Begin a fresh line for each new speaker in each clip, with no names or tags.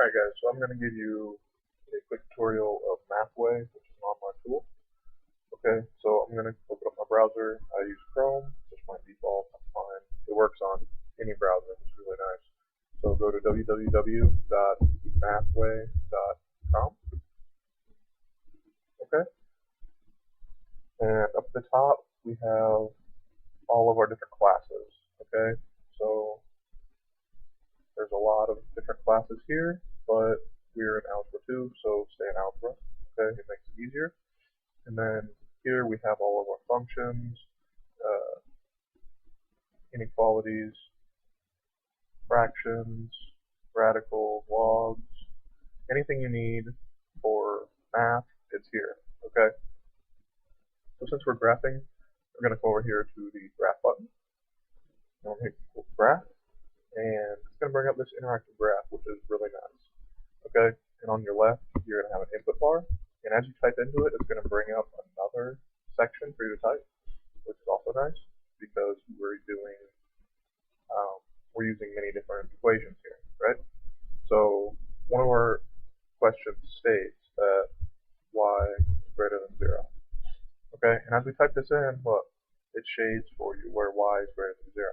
Alright guys, so I'm going to give you a quick tutorial of Mathway, which is an online tool. Okay, so I'm going to open up my browser. I use Chrome, just my default, that's fine. It works on any browser, which is really nice. So go to www.mathway.com. Okay, and up at the top we have all of our different classes. Okay, so there's a lot of different classes here, but we're in Algebra 2, so stay in Algebra. Okay, it makes it easier. And then here we have all of our functions, inequalities, fractions, radicals, logs, anything you need for math, it's here. Okay. So since we're graphing, we're going to go over here to the graph button. And we'll hit graph, and it's going to bring up this interactive graph, which is really nice. Okay. And on your left, you're going to have an input bar. And as you type into it, it's going to bring up another section for you to type, which is also nice because we're using many different equations here, right? So one of our questions states that y is greater than 0. Okay, and as we type this in, look, it shades for you where y is greater than 0.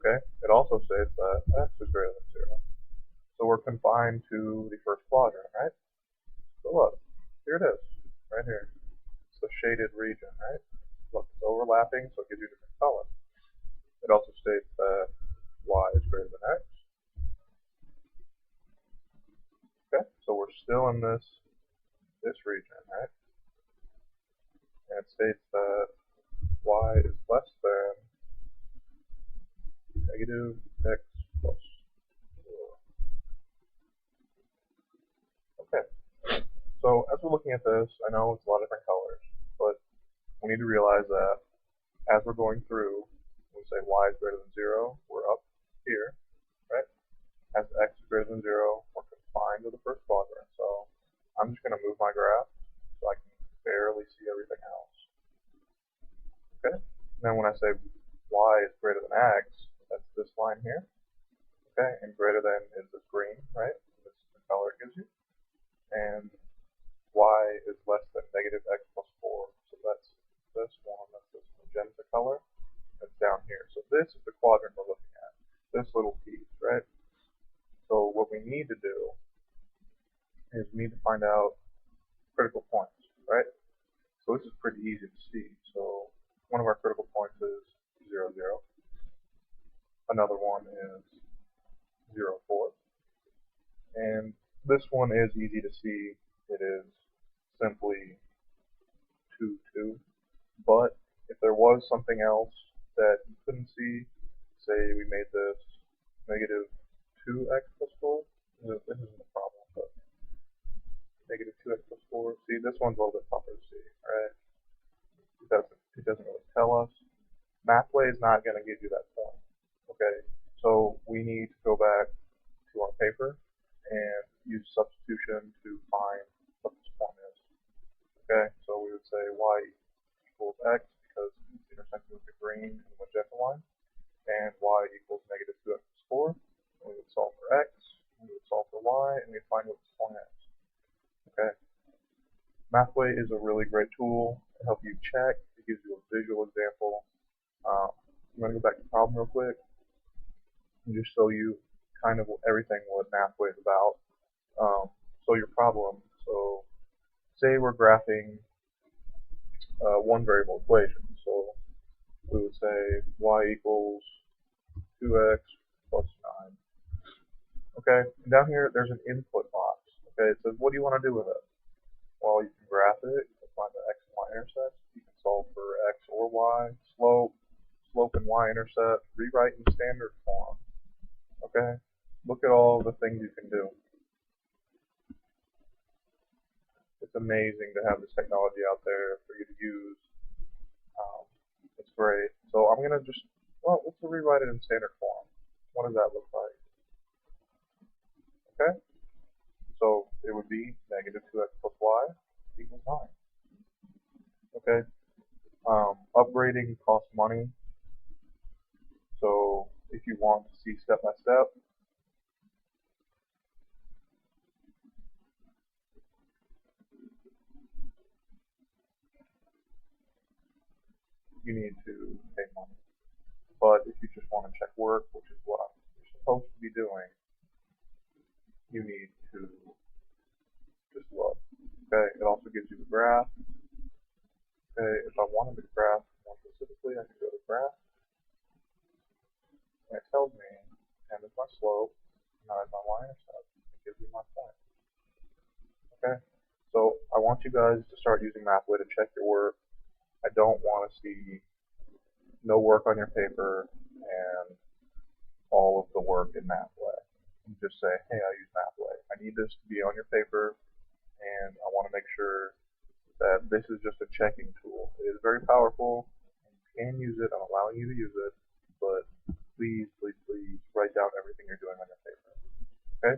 Okay, it also states that x is greater than 0. So we're confined to the first quadrant, right? So look, here it is, right here. It's the shaded region, right? Look, it's overlapping, so it gives you a different color. It also states that y is greater than x. Okay, so we're still in this region, right? And it states that y is less than negative x plus 4. Okay, so as we're looking at this, I know it's a lot of different colors, but we need to realize that as we're going through, when we say y is greater than 0, we're up here, right? As x is greater than 0, we're confined to the first quadrant. So I'm just going to move my graph so I can barely see everything else. Okay? Now when I say y is greater than x, that's this line here. Okay? And greater than is this green, right? This is the color it gives you. And y is less than negative x plus 4. So that's this one, that's this magenta color. That's down here. So this is the quadrant we're looking at. This little piece, right? So what we need to do is we need to find out critical points, right? So this is pretty easy to see. So one of our critical points is 0, 0. Another one is 0, 4. And this one is easy to see. It is simply 2, 2. But if there was something else that you couldn't see, say we made this negative 2x plus 4, this isn't a problem, but negative 2x plus 4, see, this one's a little bit tougher to see, right? It doesn't really tell us. Mathway is not going to give you that point, okay? So we need to go back to our paper and use substitution to find what this point is, okay? So we would say y equals x because it's intersecting with the green and the magenta line, and y equals negative 2x plus 4. And we would solve for x, we would solve for y, and we'd find what this point is. Okay. Mathway is a really great tool to help you check. It gives you a visual example. I'm going to go back to the problem real quick and just show you kind of everything what Mathway is about. So your problem, so say we're graphing one variable equation. So we would say y equals 2x plus 9. Okay, and down here there's an input box. Okay, it says what do you want to do with it? Well, you can graph it, you can find the x and y intercepts, you can solve for x or y, slope and y-intercept, rewrite in standard form. Okay, look at all the things you can do. It's amazing to have this technology out there for you to use. It's great. So I'm going to just, well, let's rewrite it in standard form. What does that look like? Okay, so it would be negative 2x plus y equals 9. Okay, upgrading costs money. So if you want to see step by step, you need to pay money. But if you just want to check work, which is what you're supposed to be doing, you need to just look. Okay, it also gives you the graph. Okay, if I wanted the graph more specifically, I can go to graph, and it tells me, and it's my slope, and my y-intercept. It gives me my point. Okay, so I want you guys to start using Mathway to check your work. I don't want to see no work on your paper and all of the work in Mathway. You just say, hey, I use Mathway. I need this to be on your paper, and I want to make sure that this is just a checking tool. It is very powerful, and you can use it. I'm allowing you to use it, but please, please, please write down everything you're doing on your paper. Okay?